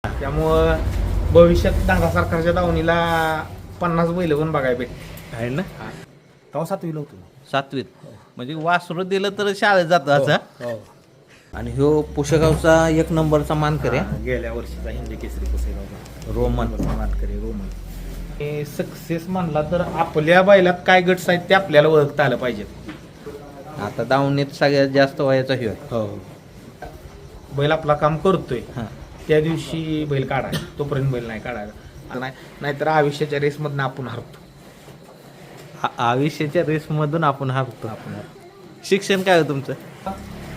त्यामुळं भविष्यात डांगा सरकारच्या दावणीला 50 बैल पण बघायला भेट आहे ना. तेव्हा 7वीला होतो. 7वीत म्हणजे वासरू दिलं तर शाळेत जातं असं. हो. आणि ह्यो पुशेगावचा 1 नंबरचा मानकरी आहे. गेल्या वर्षीचा हिंदी केसरी पुसेगावचा रोमन मानकरी रोमन. हे सक्सेस म्हणला तर आपल्या बैलात काय गट्स आहेत ते आपल्याला ओळखता आलं पाहिजे. आता दावणीत सगळ्यात जास्त वयाचा ह्यो आहे. हो. बैल आपला काम करतोय हां. त्या दिवशी बैल काढायचा, तोपर्यंत बैल नाही काढायचा. नाहीतर आयुष्याच्या रेसमधनं आपण हरतो. आयुष्याच्या रेसमधून आपण हारतो. शिक्षण काय हो तुमचं?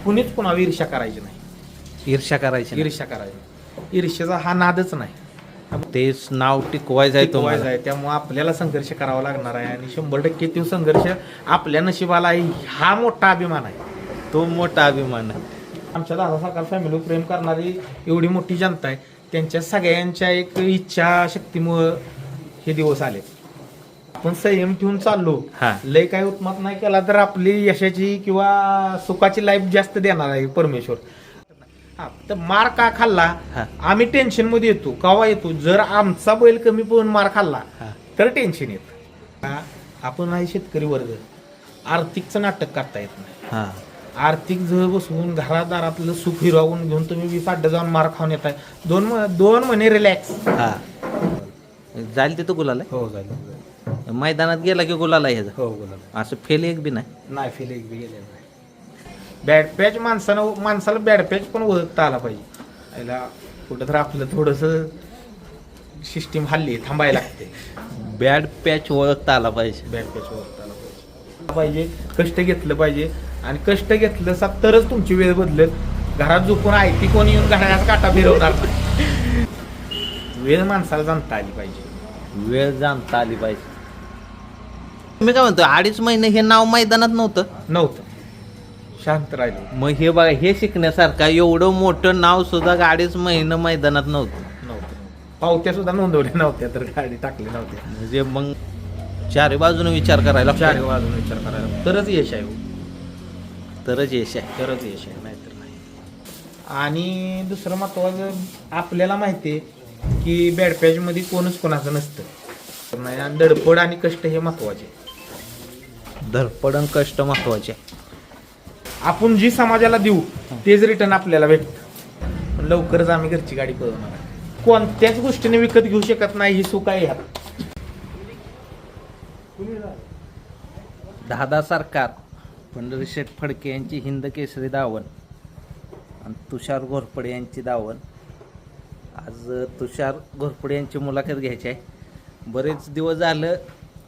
कुणीच पुन्हा ईर्ष्या करायची नाही. ईर्ष्या करायची नाही. ईर्ष्या करायची, ईर्ष्याचा हा नादच नाही. तेच नाव टिकवायचं आहे टिकवायचं तुम्हाला. आहे. त्यामुळे आपल्याला संघर्ष करावा लागणार आहे आणि 100% तो संघर्ष आपल्या नशिबाला आहे. हा मोठा अभिमान आहे. तो मोठा अभिमान आहे. आमच्या दादासारखा फॅमिलीवर प्रेम करणारी एवढी मोठी जनता आहे, त्यांच्या सगळ्यांच्या एक इच्छा शक्तीमुळं हे दिवस आले. आपण संयम ठेवून चाललो, हा. लय काय उत्मात नाही केला तर आपली यशाची किंवा सुखाची लाईफ जास्त देणार आहे परमेश्वर. हा, तर मार का खाल्ला, हा. आम्ही टेन्शन मध्ये येतो. केव्हा येतो? जर आमचा बैल कमी पळून मार खाल्ला हा. तर टेन्शन येत. आपण आहे शेतकरी वर्ग, आर्थिकचं नाटक करता येत नाही. हा. आर्थिक जर बसवून घरादारातलं सुख हिरावून घेऊन तुम्ही 20 जाऊन मार खाऊन येताय. दोन महिने रिलॅक्स. हा. जाईल तिथं गुलाल हो झालं. आहे. मैदानात गेला की गुलाल आहे ह्याचा. हो बोला. असं फेल एक बी नाही. नाही फील एक बी गेलेलं नाही. बॅड पॅच माणसाला बॅड पॅच पण ओळखता आला पाहिजे. याला कुठं तर आपलं थोडस सिस्टीम हल्ली थांबायला लागते. बॅड पॅच ओळखता आला पाहिजे. बॅड पॅच ओळखता आला पाहिजे. कष्ट घेतलं पाहिजे आणि कष्ट घेतलं तरच तुमची वेळ बदलेल. घरात झोपून आहे ती कोणी येऊन घरात काटा फिरवणार नाही. वेळ माणसाला जाणता आली पाहिजे. वेळ जाणता आली पाहिजे. मी काय म्हणतो 2.5 महिने हे नाव मैदानात नव्हतं शांत राहिले. मग हे बघा हे शिकण्यासारखं आहे. एवढं मोठं नाव सुद्धा 2.5 महिने मैदानात नव्हतं. पावत्या सुद्धा नोंदवल्या नव्हत्या तर गाडी टाकली नव्हत्या. म्हणजे मग चारी बाजूने विचार करायला लागतो. चार बाजून विचार करायला तरच यश आहे. तरच यश आहे. तरच यश आहे, नाहीतर नाही. आणि दुसरं महत्वाचं आपल्याला माहिती आहे की बॅड पॅच मध्ये कोणच कोणाचं नसतं. नाही आणि धडपड आणि कष्ट हे महत्वाचे. धडपडण कष्ट महत्वाचे. आपण जी समाजाला देऊ तेच रिटर्न आपल्याला भेटतं. पण लवकरच आम्ही घरची गाडी पळवणार आहे. कोणत्याच गोष्टीने विकत घेऊ शकत नाही ही सुख आहे ह्यात. दादा सरकार, पंढरीशेठ फडके यांची हिंद केसरी दावण आणि तुषार घोरपडे यांची दावण. आज तुषार घोरपडे यांची मुलाखत घ्यायची आहे. बरेच दिवस झालं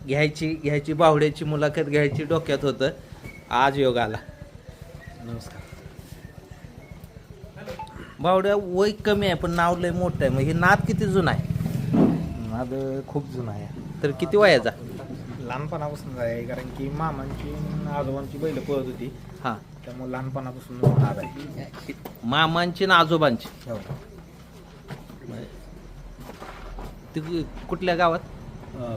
घ्यायची बावड्याची मुलाखत घ्यायची डोक्यात होतं. आज योग आला. नमस्कार. बावड्या वय कमी आहे पण नाव लय मोठं आहे. मग हे नाद किती जुना आहे? नाद खूप जुना आहे. तर किती वयाचा? लहानपणापासून आहे, कारण की मामांची आजोबांची बैल पळत होती. हां. त्यामुळे लहानपणापासून नाद आहे. मामांची ना आजोबांची? हो. ती कुठल्या गावात?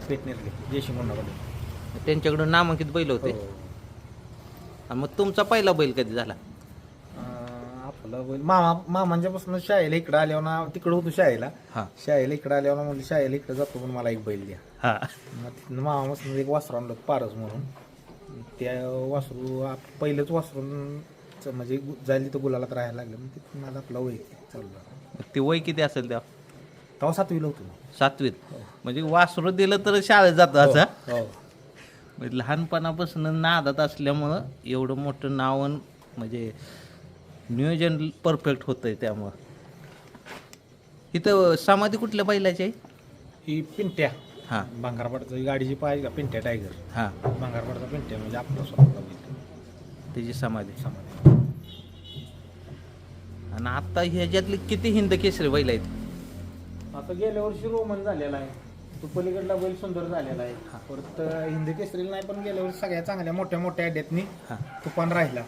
पेटनेरले जयशी मुंडाकडे. त्यांच्याकडून नामांकित बैल होते. आणि मग तुमचा पहिला बैल कधी झाला? आपला बैल मामांच्यापासून शाळेला इकडं आल्यावर ना, तिकडं होतो शाळेला. हां. शाळेला इकडं आल्यावर म्हणजे शाळेला इकडं जातो पण मला एक बैल द्या. हां. मग तिथनं मामापासून एक वासरू आणलं पारस म्हणून. त्या वासरू पहिलंच वासरून म्हणजे जायला तर गुलालात राहायला लागलं. मग तिथून माझा आपला वय चालू. ते वय किती असेल तेव्हा? तेव्हा 7वीला होतो. 7वीत. म्हणजे वासरू दिलं तर शाळेत जातं असं. हो. म्हणजे लहानपणापासून नादात असल्यामुळं एवढं मोठं नाव म्हणजे नियोजन परफेक्ट होतंय. त्यामुळं इथं समाधी कुठल्या बैलाची आहे? ही पिंट्या. हां. भांगारपाडची गाडीची पाहिजे का पिंट्या टायगर. हां. भांगारपाडचा पिंट्या म्हणजे आपला स्वतःचा बैल. त्याची समाधी. समाधी. आणि आता ह्याच्यातले किती हिंद केसरी बैल आहेत? आता गेल्या वर्षी रोमन झालेला आहे. तो पलीकडला बैल सुंदर झालेला आहे. परत हिंदी केसरीला नाही पण गेल्या वर्षी सगळ्या चांगल्या मोठ्या मोठ्या अड्ड्यातनी हां. तुफान राहिला.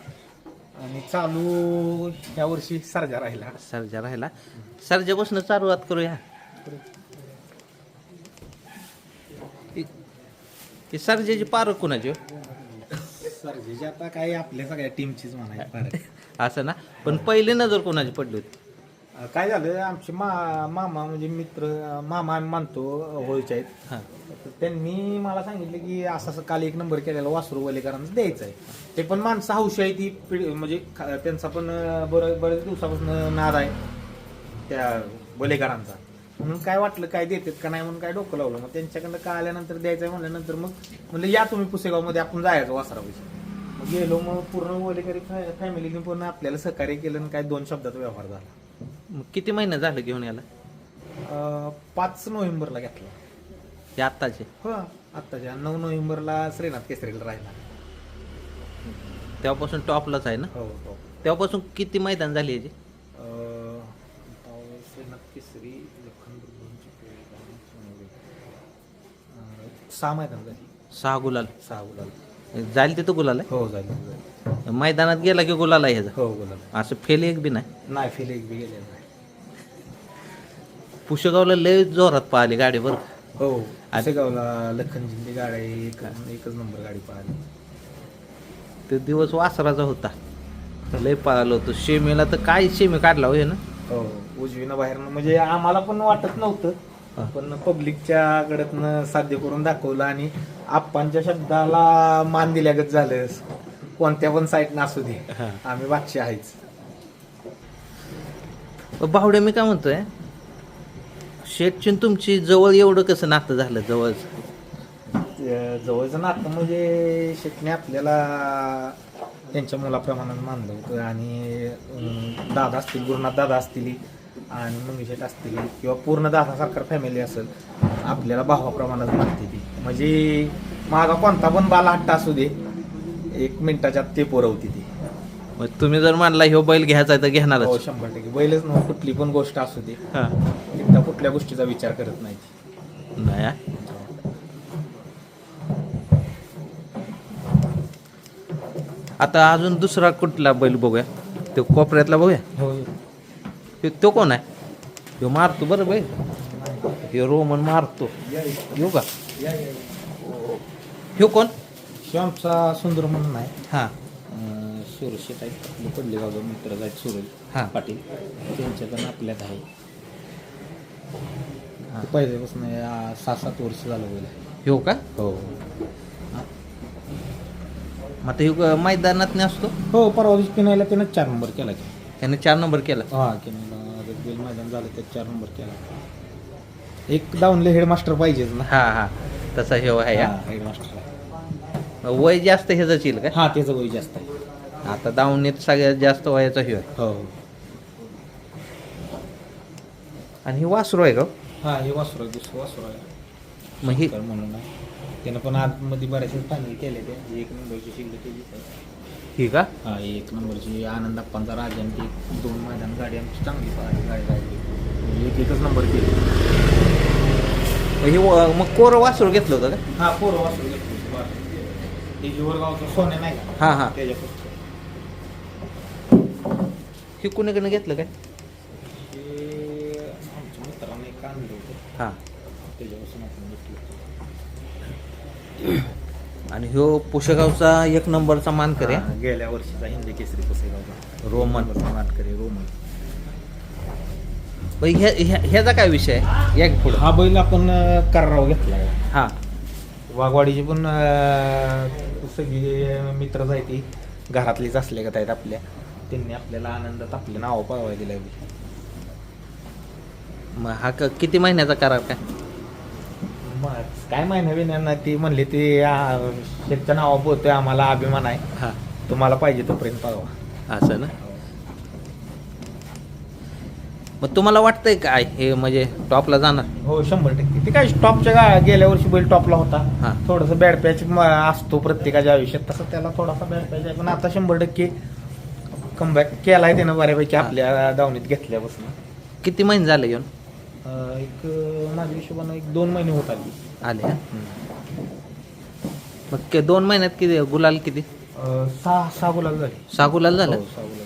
आणि चालू ह्या वर्षी सर्जा राहिला. सर्जा राहिला. सर्जापासून चालूवात करूया. ती सर्जाची पारख कोणाची? सर्जेची आता काय आपल्या सगळ्या टीमचीच म्हणायची. असं ना. पण पहिली नजर कोणाची पडली होती? काय झालं आमचे मामा म्हणजे मित्र मामा आम्ही मानतो होळीचे आहेत. हां तर त्यांनी मला सांगितलं की असं असं काल 1 नंबर केलेला वासरू वलेकरांचं द्यायचं आहे. ते पण माणसं हौशी आहे ती म्हणजे त्यांचा पण बरेच दिवसापासून नाद आहे त्या वलेकरांचा. म्हणून काय वाटलं काय देतात का नाही म्हणून काय डोकं लावलं. मग त्यांच्याकडनं काय आल्यानंतर द्यायचं आहे म्हणल्यानंतर मग म्हणलं या तुम्ही पुसेगावमध्ये आपण जायचं वासरापाशी. मग गेलो मग पूर्ण वलेकरी फॅमिलीने पूर्ण आपल्याला सहकार्य केलं आणि काय 2 शब्दात व्यवहार झाला. मग किती महिने झालं घेऊन याला 5 नोव्हेंबरला घेतला. हे आत्ताचे? हो आत्ताच्या 9 नोव्हेंबरला श्रीनाथ केसरीला राहिला. तेव्हापासून टॉपलाच आहे ना? हो हो. तेव्हापासून किती मैदान झाली याची? श्रीनाथ केसरी 6 मैदान झाली. 6 गुलाल. 6 गुलाल जाईल तिथं गुलाल आहे? हो झाली. मैदानात गेला की गुलाल आहे ह्याचा? हो गुलाल. असं फेल एक बी नाही? नाही फेल एक बी गेलेलं नाही. पुशेगावला लय जोरात पाहिली गाडी बरं. हो पुसेगावला लखनजींची गाडी एकच नंबर गाडी पाहिली. ते दिवस वासराचा होता, लय पळालो होतो. शेमीला तर काय शेमी काढला हो ना. हो उजवीनं बाहेरनं म्हणजे आम्हाला पण वाटत नव्हतं, पण पब्लिकच्या कडतनं साध्य करून दाखवलं आणि आप्पांच्या शब्दाला मान दिल्यागत झालं. कोणत्या पण साईडनं असू दे आम्ही बादशाह आहेच. बाहुड्या मी काय म्हणतोय, शेटची तुमची जवळ एवढं कसं नातं झालं? जवळचं नातं म्हणजे शेटने आपल्याला त्यांच्या मुलाप्रमाणे मानलं होतं. आणि दादा असतील, गुरुनाथ दादा असतील आणि मंगेशेट असतील किंवा पूर्ण दादासारखा फॅमिली असेल, आपल्याला भावाप्रमाणेच मानते ती. म्हणजे माझा कोणता पण बाला हट्टा असू दे 1 मिनिटाच्या आत ते पुरवते ती. मग तुम्ही जर म्हणला ह्यो बैल घ्यायचा आहे तर घेणारच? हो 100%. बैलच नव्हे कुठली पण गोष्ट असू दे, हां एकदा कुठल्या गोष्टीचा विचार करत नाही ती. नाही हा? आता अजून दुसरा कुठला बैल बघूया, तो कोपऱ्यातला बघूया. हो तो कोण आहे? ह्यो मारतो बरं बैल, ह्यो रोमन मारतो. येऊ का? ह्यो कोण? श्यामचा सुंदर म्हणून आहे. हां सुरशेट आहेत आपले पडले गावचे मित्र आहेत सूरज हां पाटील, त्यांच्याकडून आपल्यात आहे. पहिल्यापासून 6-7 वर्ष झालं बैल. ह्यो का? हो मग आता ह्यो मैदानात नाही असतो? हो परवा दिवशी किनायला त्यानं 4 नंबर केला की. त्याने 4 नंबर केला. हा किनायला बैल मैदान झालं त्यात 4 नंबर केला. एक दावणले हेडमास्टर पाहिजेच ना. हां हां तसा ह्यो आहे. हेडमास्टर वय जास्त ह्याच येईल का? हा त्याचं वय जास्त आहे. आता दावणीत सगळ्यात जास्त वयाचा ह्यो आहे. हो आणि हे वासरू आहे का? हा हे वासरू आहे, दुसरं वासरू आहे. मग ही तर म्हणून आहे. त्यानं पण आतमध्ये बऱ्याचशा फायनल केले ते. 1 नंबरची शिल्लक केली. ही का? हा 1 नंबरची आनंद अप्पांचा राजा आणि ती 2 मैदान गाडी आमची चांगली पळाली, गाडी राहिली. एकच नंबर केली. मग कोर वासरू घेतलं होतं का? हा पोरं वासरू घेतली. ते हिवरगावचं सोन्या नाही का? हां हां त्याच्यापासून ही कुणीकडनं घेतलं काय? ते आमच्या मित्राने एक आणलं होतं, हां त्याच्यापासून आपण घेतलं. आणि ह्यो पुशेगावचा 1 नंबरचा मानकरी आहे. हा, गेल्या वर्षीचा हिंदी केसरी पुसेगावचा रोमन. मानकरी रोमन. ह्याचा काय विषय आहे? या पुढं. हा बैल आपण कराराव घेतला. हां वाघवाडीची पण सगळी मित्रच आहे ती घरातलीच असले का आहेत आपल्या. त्यांनी आपल्याला आनंदात आपले नाव पळवाय दिलं. मग हा किती महिन्याचा करार काय? मग काय महिना बिना ती म्हणले ते शेतच्या नावा पोहतोय, आम्हाला अभिमान आहे, हां तुम्हाला पाहिजे तोपर्यंत पळवा. असं ना. मग तुम्हाला वाटतंय काय हे म्हणजे टॉपला जाणार? हो 100%. ते काय टॉपच्या गेल्या वर्षी बैल टॉपला होता. हां थोडंसं बॅड पॅच असतो प्रत्येकाच्या आयुष्यात, तसं त्याला थोडासा बॅड पॅच आहे. पण आता 100% कमबॅक केलाय त्यानं बऱ्यापैकी आपल्या दावणीत घेतल्यापासून. किती महिने झाले येऊन? एक माझ्या हिशोबानं 1-2 महिने होत आली. आले. मग 2 महिन्यात किती गुलाल? किती? 6 गुलाल झाले. 6 गुलाल झालं. हो, 6 गुलाल झाले.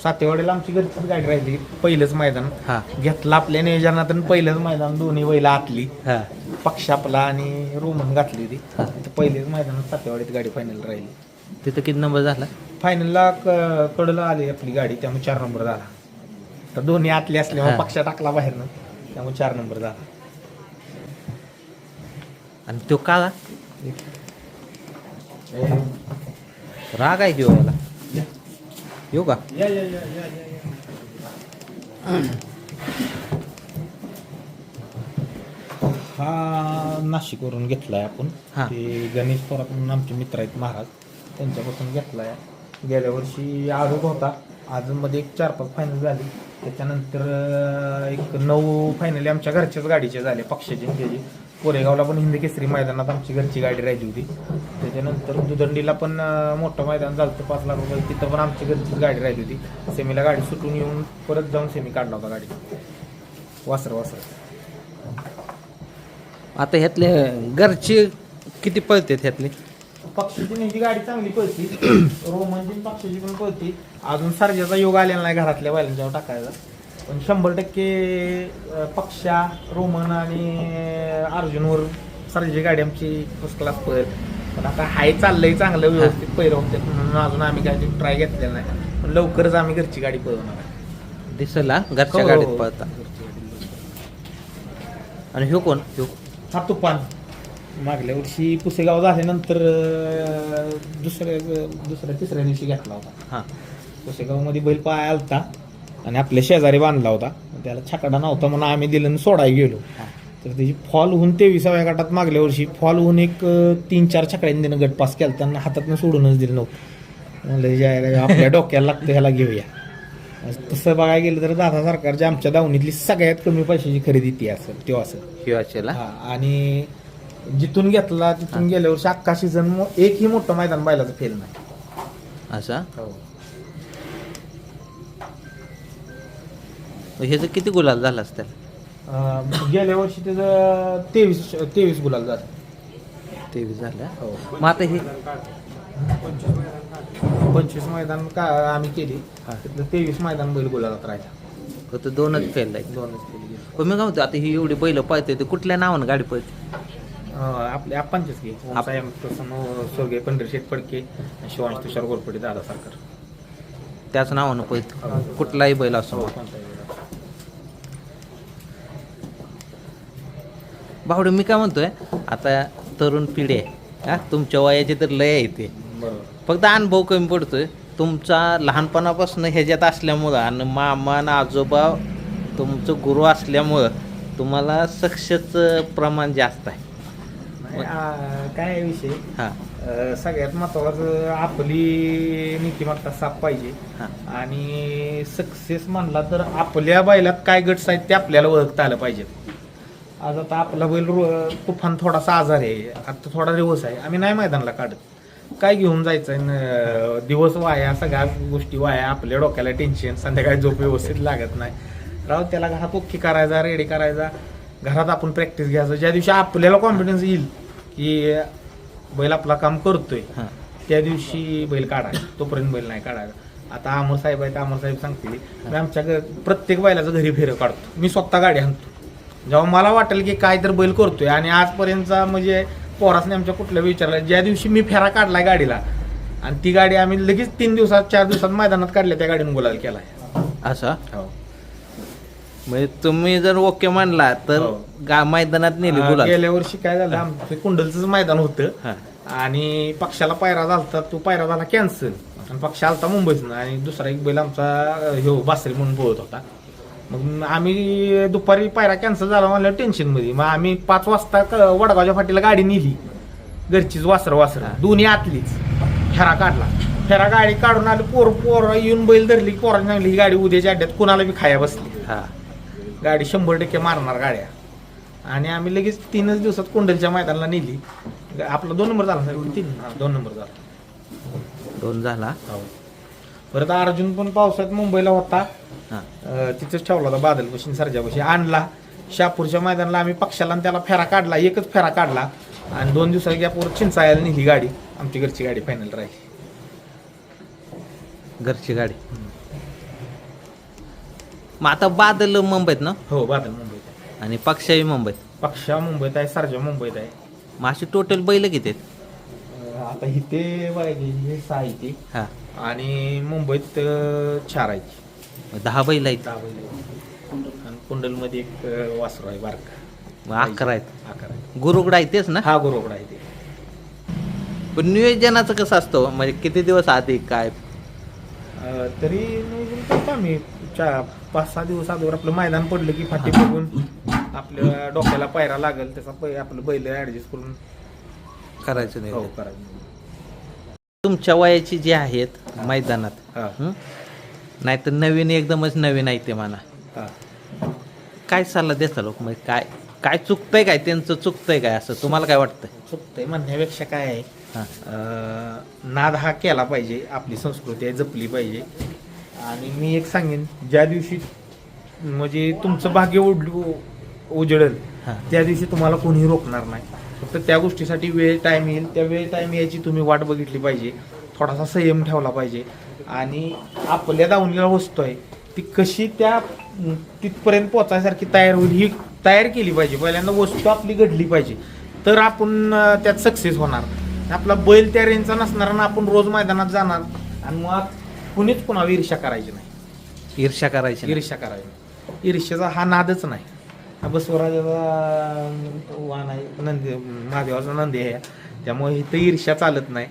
सातेवाडीला आमची घरचीच गाडी राहिली. पहिलंच मैदान हां घेतलं आपल्या नियोजनात आणि पहिलंच मैदान दोन्ही बैला आतली. हां पक्ष आपला आणि रोमन घातली होती. पहिलेच मैदानात सातेवाडीत गाडी फायनल राहिली. तिथं किती नंबर झाला? फायनलला कडला आली आपली गाडी, त्यामुळे 4 नंबर झाला. तर दोन्ही आतले असल्यामुळे हा. पक्षा टाकला बाहेरनं, त्यामुळे 4 नंबर झाला. आणि तो का राग आहे घेऊ याला येऊ का? या या या या या या. हा नाशिकवरून घेतलाय आपण. हा. ते गणेश थोरात म्हणून आमचे मित्र आहेत महाराज, त्यांच्यापासून घेतलाय. गेल्या वर्षी आजच होता, आजमध्ये एक 4-5 फायनल झाली. त्याच्यानंतर एक 9 फायनली आमच्या घरच्याच गाडीचे झाले, पक्षाची त्याची. कोरेगावला पण हिंद केसरी मैदानात आमची घरची गाडी राहिली होती. त्याच्यानंतर दुदंडीला पण मोठं मैदान झालं होतं 5 लाख रुपये, तिथं पण आमची घरचीच गाडी राहिली होती. सेमीला गाडी सुटून येऊन परत जाऊन सेमी काढला होता गाडी. वासर आता ह्यातले घरचे किती पळते ह्यातले? पक्षाची नेमकी गाडी चांगली पळती, रोमनची पक्षाची पण पळती. अजून सर्जाचा योग आलेला नाही घरातल्या बैलांच्यावर टाकायचा, पण 100% पक्षा, रोमन आणि अर्जुनवर सर्जाची गाडी आमची फर्स्ट क्लास पळेल. पण आता हाय चाललंय चांगलं व्यवस्थित पैर होते, म्हणून अजून आम्ही काय ट्राय घेतलेला नाही. पण लवकरच आम्ही घरची गाडी पळवणार आहे. दिसेल हा घरच्या हो, गाडीत हो. पळता. आणि ह्यो कोण? ह्यो हा तुफान मागल्या वर्षी पुसेगाव झाल्यानंतर दुसऱ्या तिसऱ्या दिवशी घेतला होता. हां पुसेगावमध्ये बैल पाय आलता आणि आपल्या शेजारी बांधला होता. त्याला छकडा नव्हता म्हणून आम्ही दिलं आणि सोडायला गेलो. तर त्याची फॉल होऊन 23व्या गटात मागल्या वर्षी फॉल होऊन एक 3-4 छकड्यांनी त्यानं गट पास केला, त्यांना हातातनं सोडूनच दिलं नव्हतं. म्हणलं जायला आपल्या डोक्याला लागतं, ह्याला घेऊया. तसं बघायला गेलं तर दादा सरकारच्या आमच्या दावणीतली सगळ्यात कमी पैशाची खरेदी ती असेल तो असेल. ह्यो असेल हा. आणि जिथून घेतला तिथून गेल्या वर्षी अख्खा सीझन एकही मोठं मैदान बैलाचं फेल नाही. असा हो. ह्याचं किती गुलाल झाला असतं? गेल्या वर्षी त्याचं 23 गुलाल झाला. 23 झालं. हो. मग आता हे 25 मैदान का आम्ही केली, त्यातलं 23 मैदान बैल गुलालात राहिला. फक्त 2च फेल आहे. 2च केली. पण मी काय म्हणतो, आता ही एवढी बैल पळते ते कुठल्या नावानं गाडी पळते? आपले आपणच घे साहेब स्वर्गीय पंढरीशेठ फडके, शिवांश तुषार गोरपडे, दादा सरकार. त्याच नावानं पळते कुठलाही बैल असो. भावडे मी काय म्हणतोय, आता तरुण पिढी आहे हा, तुमच्या वयाचे तर लय आहे ते, बरोबर. फक्त अनुभव कमी पडतोय तुमचा लहानपणापासून ह्याच्यात असल्यामुळं, आणि मामा आणि आजोबा तुमचं गुरु असल्यामुळं तुम्हाला सक्सेसचं प्रमाण जास्त आहे. काय विषय हां सगळ्यात महत्वाचं आपली नीतिमत्ता साफ पाहिजे. हां आणि सक्सेस म्हणला तर आपल्या बैलात काय गट्स आहेत ते आपल्याला ओळखता आलं पाहिजे. आज आता आपला बैल तुफान थोडासा आजार आहे, आता थोडा दिवस आहे, आम्ही नाही मैदानाला काढत. काय घेऊन जायचं, दिवस वाया, सगळ्या गोष्टी वाया, आपल्या डोक्याला टेन्शन, संध्याकाळी झोप व्यवस्थित लागत नाही. राहू त्याला घरात ओके करायचा, रेडी करायचा, घरात आपण प्रॅक्टिस घ्यायचं. ज्या दिवशी आपल्याला कॉन्फिडन्स येईल की बैल आपला काम करतोय, हां त्या दिवशी बैल काढायचा, तोपर्यंत बैल नाही काढायचा. आता अमर साहेब आहेत, अमर साहेब सांगतील, मी आमच्या प्रत्येक बैलाचं घरी फेरं काढतो, मी स्वतः गाडी आणतो. जेव्हा मला वाटेल की काय तर बैल करतोय, आणि आजपर्यंतचा म्हणजे पोरासने आमच्या कुठल्या विचारलं, ज्या दिवशी मी फेरा काढलाय गाडीला, आणि ती गाडी आम्ही लगेच 3 दिवसात 4 दिवसात मैदानात काढल्या, त्या गाडीने गुलाल केलाय. असं हो. म्हणजे तुम्ही जर ओके म्हणला तर हो. मैदानात नेली गुलाल. गेल्या वर्षी काय झालं, आमचं कुंडलचं मैदान होतं हां आणि पक्षाला पायरा झाला, तो पायरा झाला कॅन्सल, आणि पक्ष आलता मुंबईतनं, आणि दुसरा एक बैल आमचा ह्यो बासरी म्हणून बोलत होता. मग आम्ही दुपारी पायरा कॅन्सल झाला म्हणल्यावर टेन्शनमध्ये, मग आम्ही 5 वाजता वडगावच्या फाटीला गाडी नेली, घरचीच वासर दोन्ही आतलीच, फेरा काढला. फेरा गाडी काढून आली, पोर येऊन बैल धरली, पोरांनी सांगली ही गाडी उद्याच्या अड्ड्यात कुणाला बी खाया बसली, हां गाडी 100% मारणार गाड्या. आणि आम्ही लगेच 3च दिवसात कुंडलच्या मैदानाला नेली. आपला 2 नंबर झाला, 2 नंबर झाला. 2 झाला. परत अर्जुन पण पावसात मुंबईला होता, हां तिथंच ठेवला होता, बादलपाशी सरजापाशी आणला. शहापूरच्या मैदानाला आम्ही पक्षाला आणि त्याला फेरा काढला, एकच फेरा काढला, आणि 2 दिवसाच्या गॅपवर चिंचाळ्याला नेली गाडी, आमची घरची गाडी फायनल राहिली. घरची गाडी. मग आता बादल मुंबईत ना? हो, बादल मुंबईत आहे, आणि पक्षाही मुंबईत. पक्षा मुंबईत आहे, सरजा मुंबईत आहे. मग अशी टोटल बैल किती आहेत? आता इथे पाहिजे हे 6 आहे ते हा आणि मुंबईत 4 आहेत. 10 बैल आहेत. 10 बैल आहेत. आणि कुंडलमध्ये एक वासरू आहे बारका. मग 11 आहेत. 11 आहे. गुरुगड आहे तेच ना. हा गुरुगड आहे ते. पण नियोजनाचं कसं असतं म्हणजे किती दिवस आधी काय. तरी नियोजन करतो आम्ही 5-6 दिवस अगोदर आपलं मैदान पडलं की फाटी बघून आपल्या डोक्याला पायरा लागेल त्याचा आपलं बैल ऍडजस्ट करून करायचं नाही. करायचं. तुमच्या वयाची जी आहेत मैदानात हा नाही तर नवीन एकदमच नवीन आहे ते म्हणा हा. काय सल्ला देता लोक म्हणजे काय काय चुकतंय काय त्यांचं चुकतंय काय असं तुम्हाला काय वाटतंय. चुकतंय म्हणण्यापेक्षा काय आहे हां नाद हा केला पाहिजे. आपली संस्कृती आहे जपली पाहिजे. आणि मी एक सांगेन ज्या दिवशी म्हणजे तुमचं भाग्य उजळेल हां त्या दिवशी तुम्हाला कोणीही रोखणार नाही. फक्त त्या गोष्टीसाठी वेळ टाईम येईल त्या वेळ टाईम यायची तुम्ही वाट बघितली पाहिजे. थोडासा संयम ठेवला पाहिजे. आणि आपल्या दावणीला वस्तू आहे ती कशी त्या तिथपर्यंत पोचायसारखी तयार होईल ही तयार केली पाहिजे. पहिल्यांदा वस्तू आपली घडली पाहिजे तर आपण त्यात सक्सेस होणार. आपला बैल त्या रेंजचा नसणार आणि आपण रोज मैदानात जाणार आणि मग कुणीच कुणावर ईर्ष्या करायची नाही. ईर्ष्या करायची नाही. ईर्ष्या करायची नाही. ईर्ष्याचा हा नादच नाही. हा बसवराजाचा वाहन आहे नंदी महादेवाचा नंदी आहे त्यामुळे इथं ईर्ष्या चालत नाही.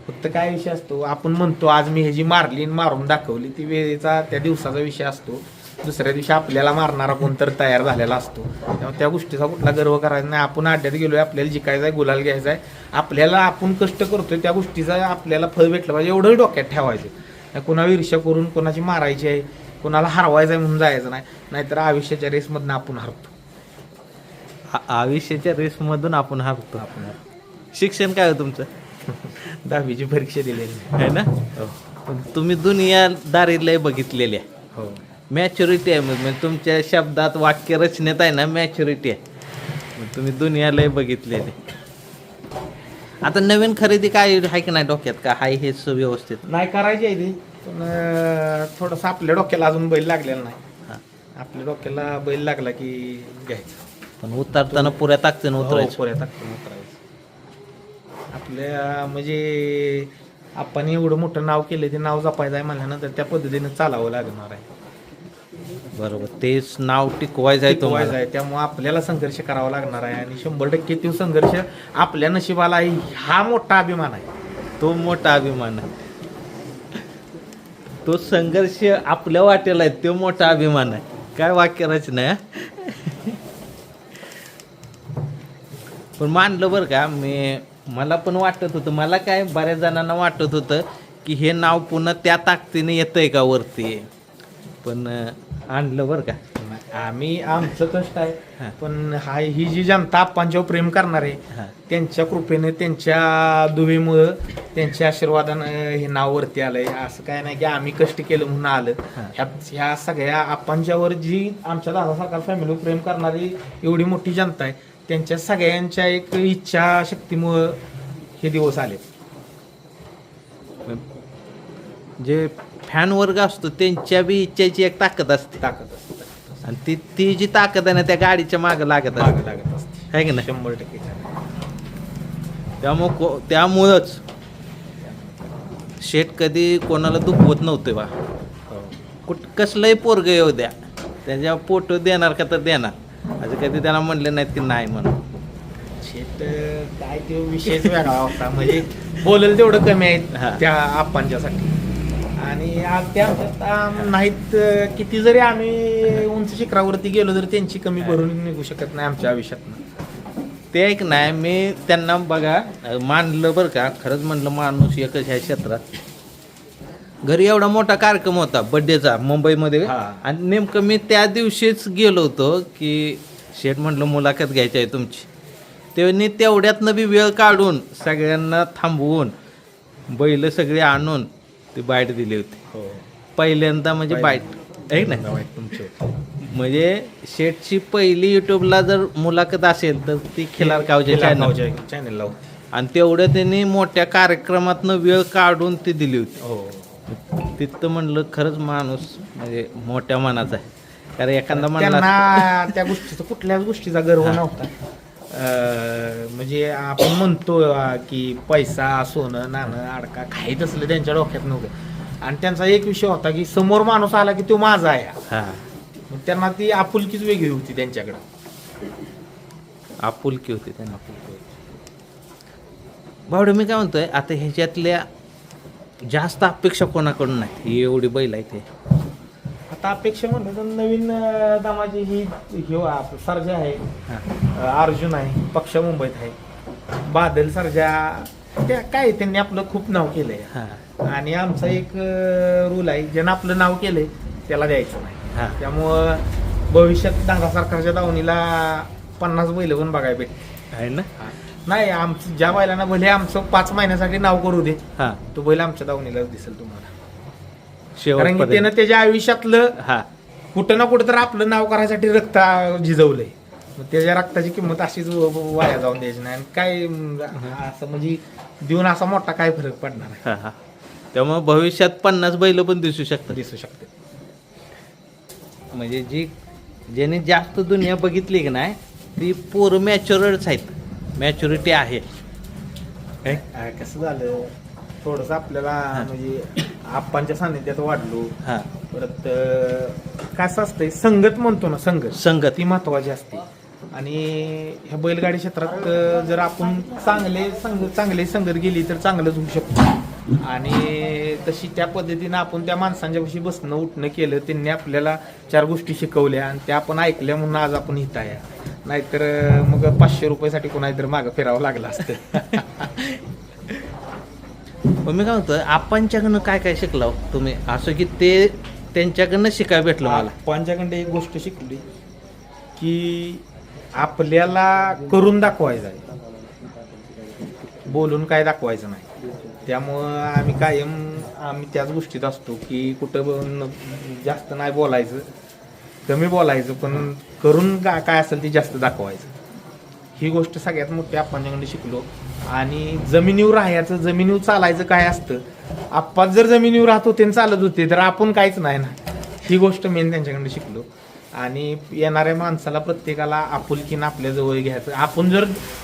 फक्त काय विषय असतो आपण म्हणतो आज मी ह्याची मारली आणि मारून दाखवली ती वेळेचा त्या दिवसाचा विषय असतो. दुसऱ्या दिवशी आपल्याला मारणारा कोणतर तयार झालेला असतो. त्यामुळे त्या गोष्टीचा कुठला गर्व करायचा नाही. आपण अड्ड्यात गेलोय आपल्याला जिकायचं आहे गुलाल घ्यायचा आहे आपल्याला आपण कष्ट करतोय त्या गोष्टीचा आपल्याला फळ भेटलं पाहिजे एवढंही डोक्यात ठेवायचं. कोणावर ईर्ष्या करून कोणाची मारायची आहे कोणाला हरवायचं आहे म्हणून जायचं नाही. नाहीतर आयुष्याच्या रेसमधनं आपण हरतो. आयुष्याच्या रेसमधून आपण हरतो. शिक्षण काय हो तुमचं. 10वीची परीक्षा दिलेली आहे ना. पण तुम्ही दुनियादारी लय बघितलेली आहे. हो मॅच्युरिटी आहे म्हणजे तुमच्या शब्दात वाक्य रचनेत आहे ना मॅच्युरिटी आहे. मग तुम्ही दुनिया लय बघितलेली. आता नवीन खरेदी काय आहे की नाही डोक्यात का हाय हे सुव्यवस्थित नाही करायची आहे ती पण थोडंसं आपल्या डोक्याला अजून बैल लागलेला नाही. हां आपल्या डोक्याला बैल लागला की घ्यायचं. पण उतरताना पुऱ्या ताकदीनं उतरायचं. पुऱ्या टाकून उतरायचं. आपल्या म्हणजे आपण एवढं मोठं नाव केलं ते नाव जपायचं आहे म्हणल्यानंतर त्या पद्धतीनं चालावं लागणार आहे. बरोबर तेच नाव टिकवायचं आहे टिकवायचं तुम्हाला. आहे त्यामुळे आपल्याला संघर्ष करावा लागणार आहे आणि 100% तो संघर्ष आपल्या नशिबाला आहे हा मोठा अभिमान आहे. तो मोठा अभिमान आहे. तो संघर्ष आपल्या वाटेला आहे तो मोठा अभिमान आहे. काय वाक्य रचना आहे. पण मानलं बरं का मला पण वाटत होतं मला काय बऱ्याच जणांना वाटत होतं की हे नाव पुन्हा त्या ताकदीने येतंय का वरती. पण आणलं बरं का. आम्ही आमचं कष्ट हां. आहे पण ही जी जनता आप्पांच्यावर प्रेम करणार आहे हां त्यांच्या कृपेने त्यांच्या दुवेमुळं त्यांच्या आशीर्वादानं हे नाव वरती आलंय. असं काय नाही की आम्ही कष्ट केलं म्हणून आलं. हां. ह्या सगळ्या आप्पांच्यावर जी आमच्या दादासारखा फॅमिली प्रेम करणारी एवढी मोठी जनता आहे त्यांच्या सगळ्यांच्या एक इच्छा शक्तीमुळं हे दिवस आले. जे फॅन वर्ग असतो त्यांच्या बी इच्छेची एक ताकद असते. ताकद असते आणि ती जी ताकद आहे ना त्या गाडीच्या मागे लागत असते. लागत असते आहे की नाही. 100%. त्यामुळंच शेट कधी कोणाला दुखवत नव्हते बा. कसलंही पोरग येऊ द्या त्याच्या फोटो देणार का तर देणार. असं कधी त्याला म्हणले नाहीत की नाही म्हणून. शेत काय तो विषयच वेगळा होता म्हणजे बोलेल तेवढं कमी हां. आहेत त्या आप्पांच्यासाठी. आणि आज त्या नाहीत किती जरी आम्ही उंच शिखरावरती गेलो तर त्यांची कमी भरून निघू शकत नाही आमच्या आयुष्यातनं. ते एक नाही मी त्यांना बघा मानलं बरं का. खरंच म्हणलं माणूस एकच ह्या क्षेत्रात. घरी एवढा मोठा कार्यक्रम होता बड्डेचा मुंबईमध्ये हां. आणि नेमकं मी त्या दिवशीच गेलो होतो की शेठ म्हटलं मुलाखत घ्यायची आहे तुमची. त्यांनी तेवढ्यातनं बी वेळ काढून सगळ्यांना थांबवून बैल सगळे आणून ती बाईट दिली होती. पहिल्यांदा म्हणजे बाईट आहे ना. तुमचे म्हणजे शेठची पहिली युट्यूबला जर मुलाखत असेल तर ती खिलार कावजे चॅनलला आणि तेवढं त्यांनी मोठ्या कार्यक्रमातनं वेळ काढून ती दिली होती. हो तिथं म्हणलं खरंच माणूस म्हणजे मोठ्या मनाचा आहे. कारण एखादा म्हणला त्यांना त्या गोष्टीचा कुठल्याच गोष्टीचा गर्व हां. नव्हता. म्हणजे आपण म्हणतो की पैसा सोनं नाणं अडका काही तसलं त्यांच्या डोक्यात नव्हतं. आणि त्यांचा एक विषय होता की समोर माणूस आला की तो माझा आहे. हा मग त्यांना ती आपुलकीच वेगळी होती त्यांच्याकडं. आपुलकी होती त्यांना. भावडे मी काय म्हणतोय आता ह्याच्यातल्या जास्त अपेक्षा कोणाकडून नाही ही एवढी बैल आहे ते. आता अपेक्षा म्हणलं तर नवीन दामाची ही सर्जा आहे, हा. अर्जुन आहे, पक्ष मुंबईत आहे, बादल सर्जा. त्या काय त्यांनी आपलं खूप नाव केलंय. हा. आणि आमचा एक रूल आहे, ज्यानं आपलं नाव केलंय त्याला द्यायचं नाही. हा. त्यामुळं भविष्यात दांगा सरकारच्या दावणीला 50 बैल पण बघायला भेटते आहे ना. नाही. आमचं ज्या बैलांना भले आमचं 5 महिन्यासाठी नाव करू दे, हा तो बैल आमच्या दावणीलाच दिसेल तुम्हाला. कारण की शेवटपर्यंत. त्यानं त्याच्या आयुष्यातलं हा कुठं ना कुठं तर आपलं नाव करायसाठी रक्त झिजवलंय. मग त्याच्या रक्ताची किंमत अशीच वाया जाऊन द्यायची नाही. आणि काय असं म्हणजे देऊन असा मोठा काय फरक पडणार आहे. हा हा त्यामुळे भविष्यात 50 बैल पण दिसू शकतात. दिसू शकते. म्हणजे जी ज्याने जास्त दुनिया बघितली की नाही ती पोरं मॅच्युअर्डच आहेत. मॅच्युरिटी आहे. कसं झालं थोडस आपल्याला म्हणजे आप्पांच्या सानिध्यात वाढलो. हा परत कसं असतंय संगत म्हणतो ना, संगत. ती महत्वाची असते. आणि ह्या बैलगाडी क्षेत्रात जर आपण चांगले संगत गेली तर चांगलंच होऊ शकतो. आणि तशी त्या पद्धतीनं आपण त्या माणसांच्या पाशी बसणं उठणं केलं, त्यांनी आपल्याला 4 गोष्टी शिकवल्या आणि त्या आपण ऐकल्या म्हणून आज आपण इथं आहे. नाहीतर मग 500 रुपयासाठी कोणाला मागं फिरावं लागलं असतं. मी काय म्हणतो आपणच्याकडनं काय काय शिकला तुम्ही असं की ते त्यांच्याकडनं शिकायला भेटलं मला. पंचाकडे एक गोष्ट शिकली की आपल्याला करून दाखवायचं आहे, बोलून काय दाखवायचं नाही. त्यामुळं आम्ही त्याच गोष्टीत असतो की कुठं जास्त नाही बोलायचं, कमी बोलायचं, पण करून काय असेल ते जास्त दाखवायचं. ही गोष्ट सगळ्यात मोठी आपणच्याकडे शिकलो. आणि जमिनीवर राहायचं, जमिनीवर चालायचं काय असतं. आप्पा जर जमिनीवर राहत होते आणि चालत होते तर आपण काहीच नाही ना. ही गोष्ट मेन त्यांच्याकडे शिकलो. आणि येणाऱ्या माणसाला प्रत्येकाला आपुलकीनं आपल्या जवळ घ्यायचं.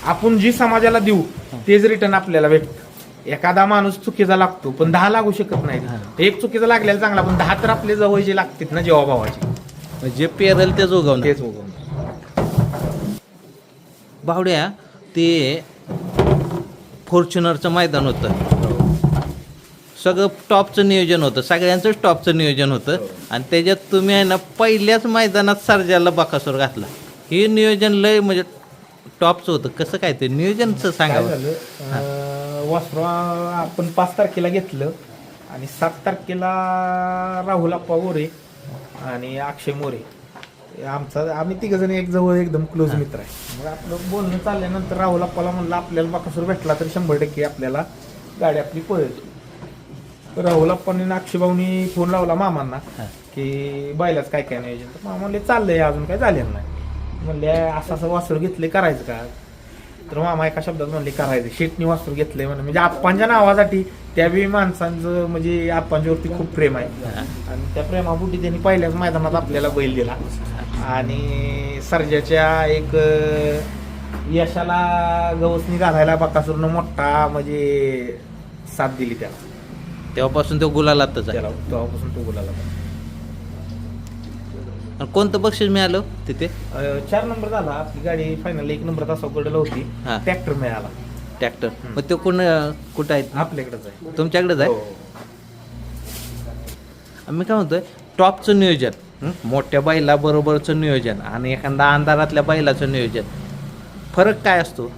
आपण जी समाजाला देऊ तेच रिटर्न आपल्याला भेटतं. एखादा माणूस चुकीचा लागतो पण 10 लागू शकत नाही. एक चुकीचा लागलेला चांगला, पण 10 तर आपले जवळ जे लागतात ना जेव्हा भावाची, जे पेरल तेच उगवणार. तेच उगवणार. बावड्या ते फॉर्च्युनरचं मैदान होतं, सगळं टॉपचं नियोजन होतं, सगळ्यांचंच टॉपचं नियोजन होतं. आणि त्याच्यात तुम्ही आहे ना पहिल्याच मैदानात सर्जाला बकासूर घातला. हे नियोजन लय म्हणजे टॉपचं होतं. कसं काय ते नियोजनचं सांगा. वासरू आपण 5 तारखेला घेतलं आणि 7 तारखेला राहुल आप्पा मोरे आणि अक्षय मोरे आम्ही 3 जण एक जवळ एकदम क्लोज मित्र आहे. मग आपलं बोलणं चालल्यानंतर राहुल आप्पाला म्हणलं आपल्याला बकासूर भेटला तर 100% आपल्याला गाडी आपली पळेल. राहुल आप्पांनी आणि अक्षय भाऊनी फोन लावला मामांना की बैलाच काय काय नियोजन. तर मामा म्हणले चाललंय, अजून काय झालेलं नाही. म्हणले असं वासरू घेतले करायचं का. तर मामा एका शब्दात म्हणले करायचं. शेटनी वासरू घेतलंय म्हणजे आप्पांच्या नावासाठी. त्यावेळी माणसांचं म्हणजे आप्पांच्यावरती खूप प्रेम आहे आणि त्या प्रेमापोटी त्यांनी पहिल्याच मैदानात आपल्याला बैल दिला. आणि सर्जाच्या एक यशाला गवसणी घालायला बकासूरनं मोठा म्हणजे साथ दिली त्याला. तेव्हापासून तो गुलालातच आहे. तेव्हापासून तो गुलाला. कोणतं बक्षीस मिळालं तिथे. 4 नंबर झाला. आपली गाडी फायनल 1 नंबर तासाकडे होती. ट्रॅक्टर मिळाला. ट्रॅक्टर मग ते कुठं आहेत. आपल्याकडेच आहे. तुमच्याकडेच आहे. मी काय म्हणतोय टॉपचं नियोजन, मोठ्या बैला बरोबरचं नियोजन आणि एखादा अंधारातल्या बैलाचं नियोजन, फरक काय असतो.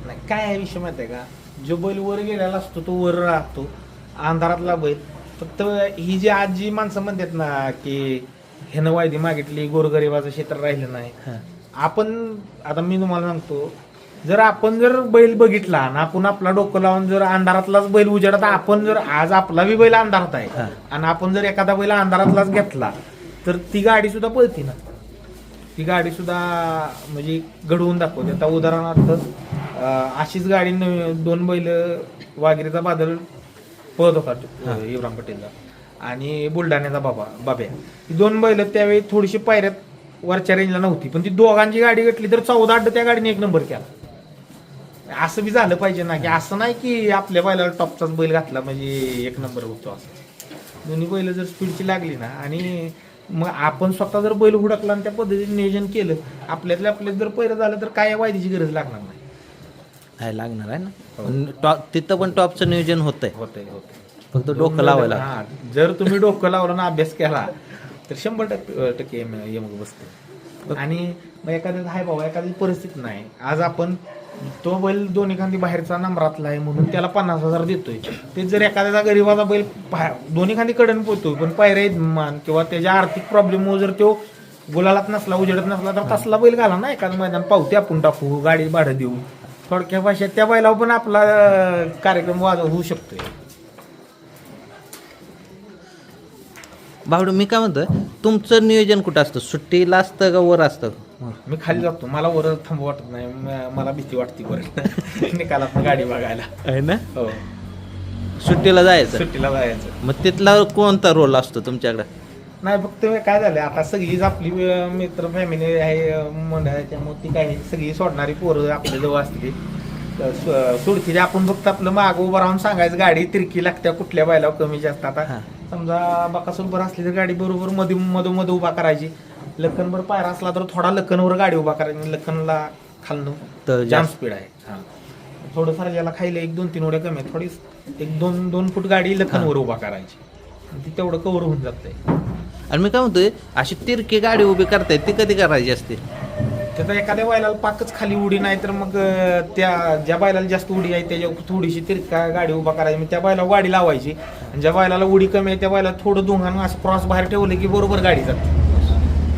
नाही काय आहे विषय माहिती आहे का, जो बैल वर गेलेला असतो तो वर राहतो. अंधारातला बैल फक्त ही जी आज जी माणसं म्हणतात ना की ह्यानं वायदी मागितली, गोरगरिबाचं क्षेत्र राहिलं नाही. आपण आता मी तुम्हाला सांगतो, जर आपण जर बैल बघितला आणि आपण आपला डोकं लावून जर अंधारातलाच बैल उजेडता, आपण जर आज आपला बी बैल अंधारात आहे आणि आपण जर एखादा बैल अंधारातलाच घेतला तर ती गाडी सुद्धा पळती ना. ती गाडी सुद्धा म्हणजे घडवून दाखवते. आता उदाहरणार्थ अशीच गाडी 2 बैल वाघिरीचा बादल पळत होता इब्राहिम पटेलला आणि बुलढाण्याचा बाब्या. ही 2 बैल त्यावेळी थोडीशी पायऱ्यात वरच्या रेंजला नव्हती, पण ती दोघांची गाडी घेतली तर 14 अड्ड त्या गाडीने 1 नंबर केला. असं बी झालं पाहिजे ना, की असं नाही की आपल्या बैलाला टॉपचाच बैल घातला म्हणजे 1 नंबर होतो. असं दोन्ही बैल जर स्पीडची लागली ना, आणि मग आपण स्वतः जर बैल हुडकला आणि त्या पद्धतीने नियोजन केलं, आपल्यात जर पहिलं झालं तर काय वायदीची गरज लागणार नाही. काय लागणार आहे ना. तिथं पण टॉपचं नियोजन होतंय, होतंय. फक्त डोकं लावायला. हा, जर तुम्ही डोकं लावलं ना, अभ्यास केला तर 100% यमक बसते. आणि मग एखाद्याचं हाय बाबा, एखादी परिस्थिती नाही, आज आपण तो बैल दोन्ही खांदी बाहेरचा नंबरातला आहे म्हणून त्याला 50,000 देतोय. ते जर एखाद्याचा गरीबाचा बैल दोन्ही खांदी कडन पोहतोय, पण पायऱ्या मान किंवा त्याच्या आर्थिक प्रॉब्लेममुळे जर तो गुलालात नसला, उजेडत नसला, तर तसला बैल घाला ना एखादं मैदान, पावते आपण टाकू, गाडी भाडं देऊ. थोडक्या भाषेत त्या बैलावर पण आपला कार्यक्रम होऊ शकतोय. भावडू, मी काय म्हणतोय, तुमचं नियोजन कुठं असतं? सुट्टीला असतं का वर असतं? मी खाली जातो, मला वर थांबू वाटत नाही, मला भीती वाटते वर निकालात गाडी बघायला. आहे ना. हो, सुट्टीला जायचं. सुट्टीला जायचं. मग तिथला कोणता रोल असतो तुमच्याकडे? नाही, फक्त काय झालं आता, सगळीच आपली मित्र फॅमिली आहे मंडळ, त्यामुळे ती काय सगळी सोडणारी पोरं आपल्या जवळ असते. सोडती आपण फक्त आपलं मागं उभं राहून सांगायचं गाडी तिरकी लागत्या, कुठल्या बैलावर कमी जास्त. आता समजा बकासूर बरं असली तर गाडी बरोबर मध्ये उभा करायची. लखनभर पायरा असला तर थोडा लखनवर गाडी उभा करायची. लखनला खालनं तर जाम स्पीड आहे. थोडं सारख्याला खायला 1-2-3 उड्या कमी आहे, थोडी 1-2 फूट गाडी लखनवर उभा करायची, ती तेवढं कव्हर होऊन जातंय. आणि मी काय म्हणतोय, अशी तिरकी गाडी उभी करताय ती कधी करायची असते? त्याचा एखाद्या बैलाला पाकच खाली उडी नाही तर मग त्या ज्या बैलाला जास्त उडी आहे त्याच्या थोडीशी तिरका गाडी उभा करायची, त्या बैलाला गाडी लावायची. आणि ज्या बैलाला उडी कमी आहे त्या बैलाला थोडं दोघांना असं क्रॉस बाहेर ठेवलं की बरोबर गाडी जाते.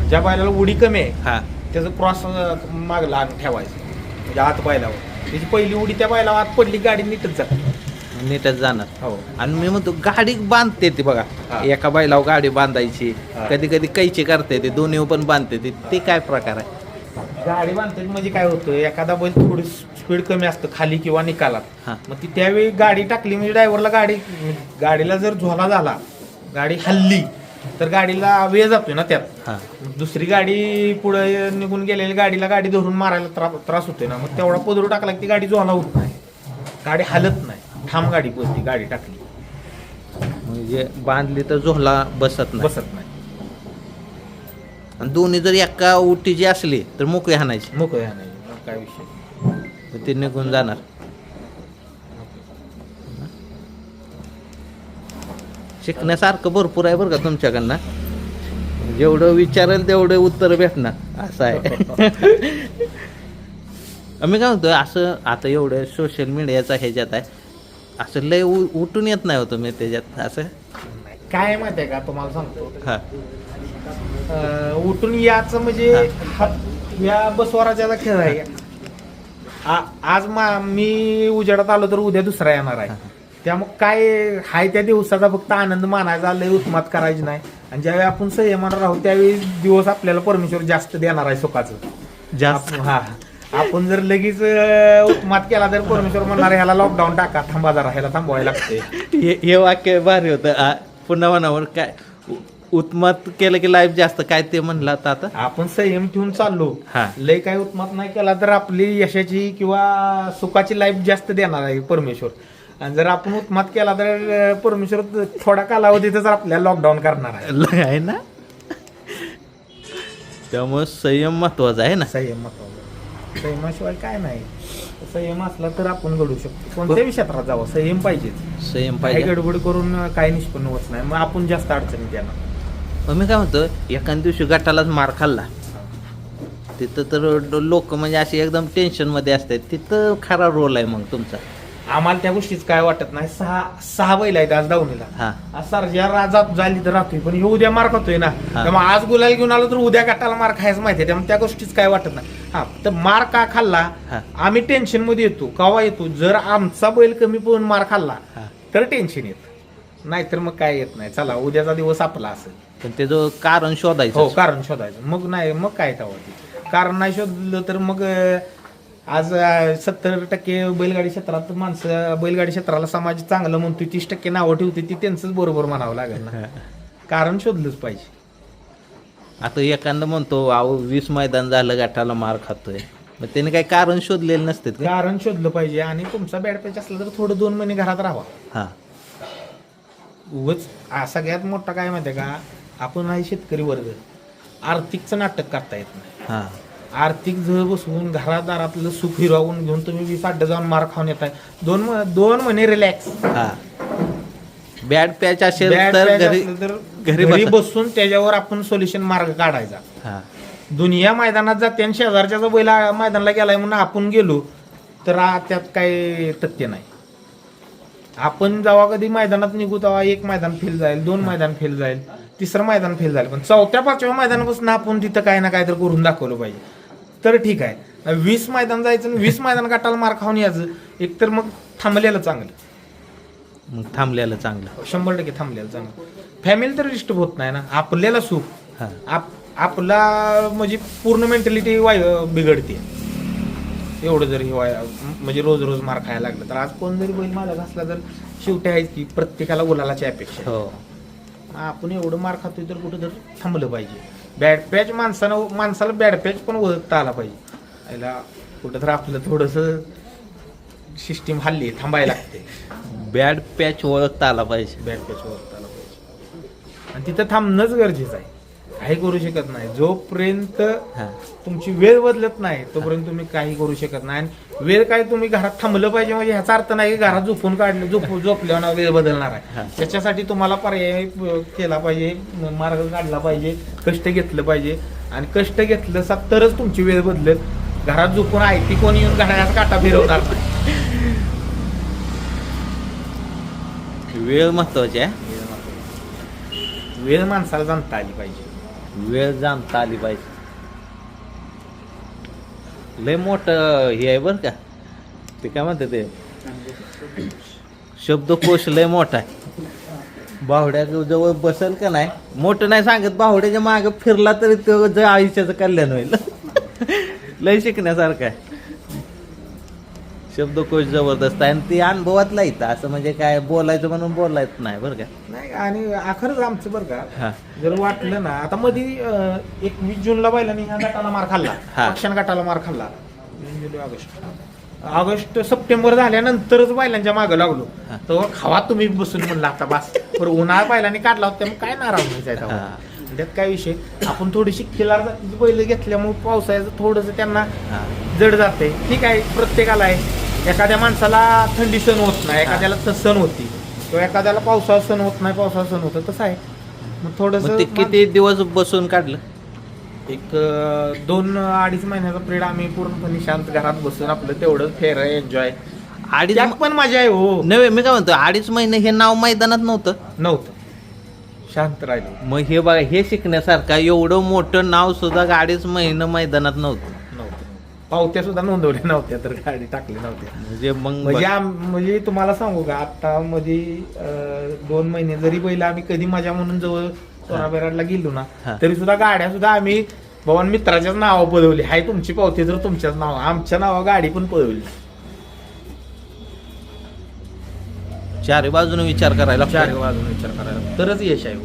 ज्या बैलाला उडी कमी आहे त्याचं क्रॉस मागला आणून ठेवायचं, म्हणजे आत बैलावर. त्याची पहिली उडी त्या बैलावर आत पडली, गाडी नीटच जाते. नीटच जाणार. हो. आणि मी म्हणतो, गाडी बांधते ती बघा, एका बैलावर गाडी बांधायची, कधी कधी कैची करते ते, दोन्ही पण बांधते ते काय प्रकार आहे? गाडी बांधते म्हणजे काय होतं, एखादा बैल थोडी स्पीड कमी असतं खाली किंवा निकालात, मग ती त्यावेळी गाडी टाकली म्हणजे ड्रायव्हरला गाडीला जर झोला झाला, गाडी हल्ली तर गाडीला वेळ जातोय ना त्यात. दुसरी गाडी पुढे निघून गेलेली गाडीला गाडी धरून मारायला त्रास होतोय ना, मग तेवढा पदरू टाकला की ती गाडी झोला होत नाही, गाडी हलत नाही, ठाम गाडी बसती. गाडी टाकली म्हणजे बांधली तर झोला बसत नाही. आणि दोन्ही जर एका उटीची असली तर मोकळी हाणायची. मोकळी हाणायची, काय विषय, ते निघून जाणार. शिकण्यासारखं भरपूर आहे बरं का तुमच्याकडनं, जेवढं विचारेल तेवढं उत्तर भेटणार असं आहे. मी काय म्हणतो, असं आता एवढं सोशल मीडियाचा ह्याच्यात आहे, असं लय उठून येत नाही होतं मी त्याच्यात. असं काय माहिती आहे का, तुम्हाला सांगतो, उठून याचं म्हणजे या बसवराचा खेळ आहे. आज मी उजेडात आलो तर उद्या दुसरा येणार आहे, त्यामुळे काय हाय त्या दिवसाचा फक्त आनंद मानायचा, लय उत्मात करायची नाही. आणि ज्यावेळी आपण संयमानं राहू त्यावेळी दिवस आपल्याला परमेश्वर जास्त देणार आहे सुखाचं जास्त. आपण जर लगेच उत्मात केला तर परमेश्वर म्हणणार ह्याला लॉकडाऊन टाका, थांबा जरा, ह्याला थांबवायला लागते. हे वाक्य भारी होतं. पुन्हा म्हणावर काय उत्मात केलं की लाईफ जास्त, काय ते म्हणलं आता आपण संयम ठेवून चाललो, लय काय उत्मात नाही केला तर आपली यशाची किंवा सुखाची लाईफ जास्त देणार आहे परमेश्वर. आणि जर आपण उत्मात केला तर परमेश्वर थोडा कालावधीतच आपल्याला लॉकडाऊन करणार आहे ना. त्यामुळे संयम महत्वाचा आहे ना. संयम महत्वाचा, संयमाशिवाय काय नाही. संयम असला तर आपण घडू शकतो, कोणत्याही क्षेत्रात जावं संयम पाहिजेच. संयम पाहिजे, गडबड करून काही निष्पन्न होत नाही, मग आपण जास्त अडचणीत येणार. मी काय म्हणतो, एखाद्या दिवशी गटालाच मार खाल्ला तिथं तर लोक म्हणजे अशी एकदम टेन्शन मध्ये असतात, तिथं खरा रोल आहे मग तुमचा. आम्हाला त्या गोष्टीच काय वाटत नाही. सहा बैल आहेत आज दावणीला, आज सारख्या राजात झाली तर राहतोय, पण हे उद्या मार खातोय ना, त्यामुळे आज गुलाल घेऊन आलो तर उद्या गटाला मार खायचं माहितीये, त्यामुळे त्या गोष्टीच काय वाटत नाही. तर मार का खाल्ला, आम्ही टेन्शन मध्ये येतो केव्हा येतो, जर आमचा बैल कमी पळून मार खाल्ला तर टेन्शन येत, नाहीतर मग काय येत नाही. चला उद्याचा दिवस आपला असेल, पण त्याचं कारण शोधायचं. हो, कारण शोधायचं. मग नाही, मग काय तेव्हा कारण नाही शोधलं तर मग आज 70% बैलगाडी क्षेत्रात माणसं, बैलगाडी क्षेत्राला समाज चांगलं म्हणतो, 30% नावं ठेवते, ती त्यांचंच बरोबर म्हणावं लागेल ना. कारण शोधलंच पाहिजे. आता एखादं म्हणतो अहो 20 मैदान झालं गटाला मार खातोय, मग त्याने काही कारण शोधलेलं नसते का? कारण शोधलं पाहिजे आणि तुमचा बॅड पॅच असला तर थोडं 2 महिने घरात राहावा. हां उगाच सगळ्यात मोठा काय माहिती आहे का, आपण आहे शेतकरी वर्ग, आर्थिकचं नाटक करता येत नाही. हां आर्थिक जर बसवून घरादारातलं सुख हिरावून घेऊन तुम्ही 20 अड्डे जाऊन मार खाऊन येत आहे. 2 महिने रिलॅक्स. हां बॅड पॅच असेल बॅड तर पॅच घरी असलं तर घरी घरी बसा. बसून त्याच्यावर आपण सोल्युशन मार्ग काढायचा. हां दुनिया मैदानात जाते आणि शेजारच्या बैल मैदानाला गेलाय म्हणून आपण गेलो तर त्यात काही तथ्य नाही. आपण जेव्हा कधी मैदानात निघू तेव्हा 1 मैदान फेल जाईल, 2 मैदान फेल जाईल, 3रं मैदान फेल जाईल, पण 4थ्या-5व्या मैदानापासून आपण तिथं काय ना काय तर करून दाखवलं पाहिजे तर ठीक आहे. 20 मैदान जायचं आणि 20 मैदान गाठाला मार खाऊन यायचं, एकतर मग थांबलेलं चांगलं. मग थांबलेलं चांगलं. 100% थांबलेलं चांगलं. फॅमिली तर डिस्टर्ब होत नाही ना, आपल्याला सुख. हां आपला म्हणजे पूर्ण मेंटॅलिटी बिघडते एवढं जर म्हणजे रोज रोज मार खायला लागलं तर. आज कोण जरी बैल मालक असला तर शेवटी आहेच की प्रत्येकाला गुलालाची अपेक्षा. हो आपण एवढं मार खातोय तर कुठं तर थांबलं पाहिजे. बॅड पॅच माणसाला बॅड पॅच पण ओळखता आला पाहिजे. याला कुठं तर आपलं थोडंसं सिस्टीम हल्ली थांबायला लागते. बॅड पॅच ओळखता आला पाहिजे. बॅड पॅच ओळखता आला पाहिजे आणि तिथं थांबणंच गरजेचं आहे. काही करू शकत नाही जोपर्यंत हां तुमची वेळ बदलत नाही तोपर्यंत तुम्ही काही करू शकत नाही. आणि वेळ काय तुम्ही घरात थांबलं पाहिजे म्हणजे ह्याचा अर्थ नाही की घरात झोपून काढलं झोपल्यावर वेळ बदलणार हां. आहे. त्याच्यासाठी तुम्हाला पर्याय केला पाहिजे, मार्ग काढला पाहिजे, कष्ट घेतलं पाहिजे आणि कष्ट घेतलं तरच तुमची वेळ बदलेल. घरात झोपून आयती कोणी येऊन घड्याळाचा काटा फिरवणार नाही. वेळ महत्वाची आहे. वेळ माणसाला जाणता आली पाहिजे. वेळ जाणता आली पाहिजे. लय मोठं हे आहे बरं का ते, काय म्हणते ते शब्दकोश लय मोठा आहे. बाहुड्या जवळ बसल का नाही, मोठं नाही सांगत, बाहुड्याच्या मागे फिरला तरी तो आयुष्याचं कल्याण होईल. लय शिकण्यासारखं आहे. शब्दकोश जबरदस्त आहे आणि ती अनुभवातला येतं. असं म्हणजे काय बोलायचं म्हणून बोलायचं नाही बरं का. नाही आणि खरंच आमचं बरं का, हां जर वाटलं ना आता मध्ये 21 जूनला बैलांनी ह्या गटाला मार खाल्ला, हा. पक्षान गटाला मार खाल्ला. जून, जुलै, ऑगस्ट सप्टेंबर झाल्यानंतरच बैलांच्या मागं लागलो. हा. तर खावा तुम्ही बसून म्हणला आता बस. पण उन्हाळा बैलांनी काढला होता त्यामुळे काय नाराज व्हायचा हा. त्यात काय विषय. आपण थोडीशी खिलार जातीची बैल घेतल्यामुळे पावसाळ्याचं थोडंसं त्यांना हां जड जाते. ठीक आहे, प्रत्येकाला आहे. एखाद्या माणसाला थंडी सण होत नाही, एखाद्याला तर सण होती, किंवा एखाद्याला पावसाळा सण होत नाही, पावसाळा सण होतं, तसं आहे. मग मग थोडंसं ते किती दिवस बसून काढलं? एक 2-2.5 महिन्याचा पिरियड आम्ही पूर्णपणे शांत घरात बसून आपलं तेवढं फेर एन्जॉय. अडीच त्यात पण मजा आहे हो. नव्हे, मी काय म्हणतो 2.5 महिने हे नाव मैदानात नव्हतं, शांत राहिलो. मग हे बघा, हे शिकण्यासारखं आहे. एवढं मोठं नाव सुद्धा 2.5 महिने मैदानात नव्हतं. पावत्या सुद्धा नोंदवल्या नव्हत्या तर गाडी टाकली नव्हती. म्हणजे तुम्हाला सांगू का, आता मध्ये 2 महिने जरी पहिला आम्ही कधी मजा म्हणून जवळ सोनाबेराडला गेलो ना, हा. तरी सुद्धा गाड्या सुद्धा आम्ही भवन मित्राच्याच नावावर पळवली. हाय तुमची पावती तर तुमच्याच नाव, आमच्या नावावर गाडी पण पळवली. चारी बाजूने विचार करायला लागतो. 4 बाजून विचार करायला तरच यश आहे हो.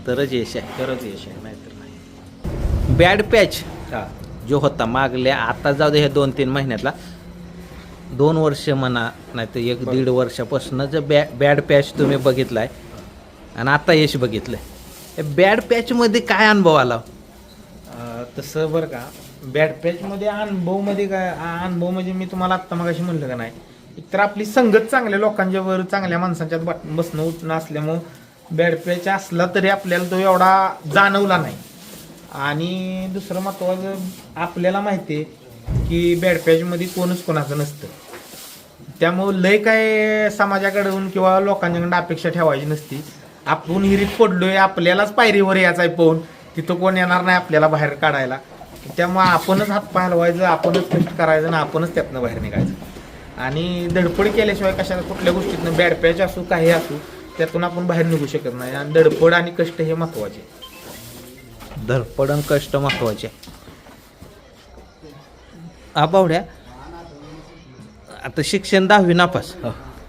तरच यश आहे. तरच यश आहे, नाहीतर नाही. बॅड पॅच हा. जो होता मागल्या, आता जाऊ दे हे 2-3 महिन्यातला, 2 वर्ष म्हणा नाही तर 1-1.5 वर्षापासून जे बॅड पॅच तुम्ही बघितलाय आणि आता यश बघितलंय, बॅड पॅच मध्ये काय अनुभव आला? तसं बरं का, बॅड पॅच मध्ये अनुभव म्हणजे मी तुम्हाला आत्ता मगाशी म्हणलं का नाही, एकतर आपली संगत चांगल्या लोकांच्या वर चांगल्या माणसांच्यात बसणं उठणं असल्यामुळं बॅड पॅच असला तरी आपल्याला तो एवढा जाणवला नाही. आणि दुसरं महत्वाचं, आपल्याला माहिती आहे की बॅड पॅचमध्ये कोणच कोणाचं नसतं. त्यामुळं लय काय समाजाकडून किंवा लोकांच्याकडून अपेक्षा ठेवायची नसती. आपण हिरीत पडलोय, आपल्यालाच पायरीवर यायचं आहे पाहून, तिथं कोण येणार नाही आपल्याला बाहेर काढायला. त्यामुळं आपणच हातपाय हलवायचं, आपणच कष्ट करायचं आणि आपणच त्यातनं बाहेर निघायचं. आणि धडपड केल्याशिवाय कशाला कुठल्या गोष्टीतनं, बॅड पॅच असू काही असू, त्यातून आपण बाहेर निघू शकत नाही. आणि धडपड आणि कष्ट हे महत्वाचे. धडपड आणि कष्ट महत्वाचे. बावड्या, आता शिक्षण 10वी नापास,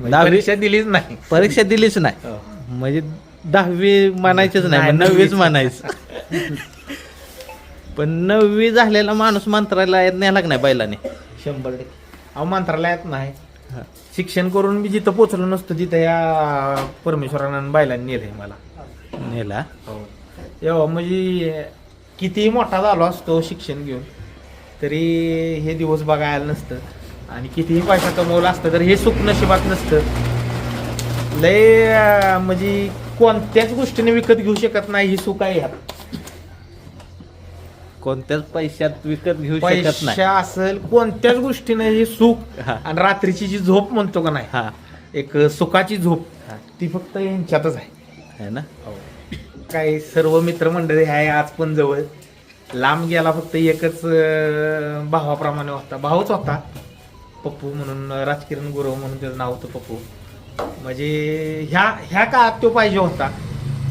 10वी परीक्षा दिलीच नाही, परीक्षा दिलीच नाही, म्हणजे 10वी म्हणायचीच नाही, 9वीच म्हणायचं. पण 9वी झालेला माणूस मंत्रालयात न्यायला नाही बैलाने. 100%. अहो मंत्रालयात नाही, शिक्षण करून मी जिथं पोचलो नसतो तिथं या परमेश्वरानं बैलांनी नेलंय मला. नेला. हो एव्हा म्हणजे कितीही मोठा झालो असतो शिक्षण घेऊन तरी हे दिवस बघायला नसतं, आणि कितीही पैसा कमवला असतं तर हे सुख नशिबात नसतं. लय म्हणजे कोणत्याच गोष्टीने विकत घेऊ शकत नाही ही सुख आहे ह्यात. कोणत्याच पैशात विकत घेऊ शकत नाही. पैसा असेल कोणत्याच गोष्टीने हे सुख हा. आणि रात्रीची जी झोप म्हणतो का नाही, हा एक सुखाची झोप ती फक्त यांच्यातच आहे. है ना. काही सर्व मित्रमंडळी आहे आज पण जवळ. लांब गेला फक्त एकच भावाप्रमाणे होता, भाऊच होता, पप्पू म्हणून, राजकिरण गुरव म्हणून त्याचं नाव होतं पप्पू. म्हणजे ह्या काळात तो पाहिजे होता.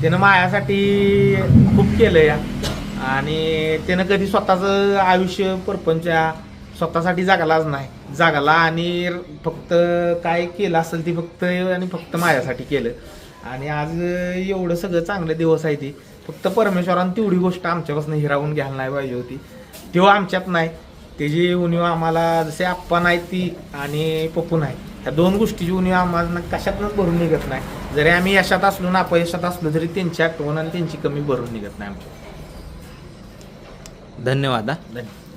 त्यानं माझ्यासाठी खूप केलं या, आणि त्यानं कधी स्वतःचं आयुष्य परपंच स्वतःसाठी जगालाच नाही, जगाला आणि फक्त काय केलं असेल ती फक्त आणि फक्त माझ्यासाठी केलं. आणि आज एवढं सगळं चांगले दिवस आहे ती फक्त परमेश्वरानं तेवढी गोष्ट आमच्यापासून हिरावून घ्यायला नाही पाहिजे होती. तेव्हा आमच्यात नाही, त्याची उणीव आम्हाला जसे आप्पा नाही ती आणि पप्पू नाही, ह्या दोन गोष्टीची उणीव आम्हाला कशातनंच भरून निघत नाही. जरी आम्ही यशात असलो ना अपयशात असलो तरी त्यांची आठवण आणि त्यांची कमी भरून निघत नाही आमच्या. धन्यवाद. धन्यवाद.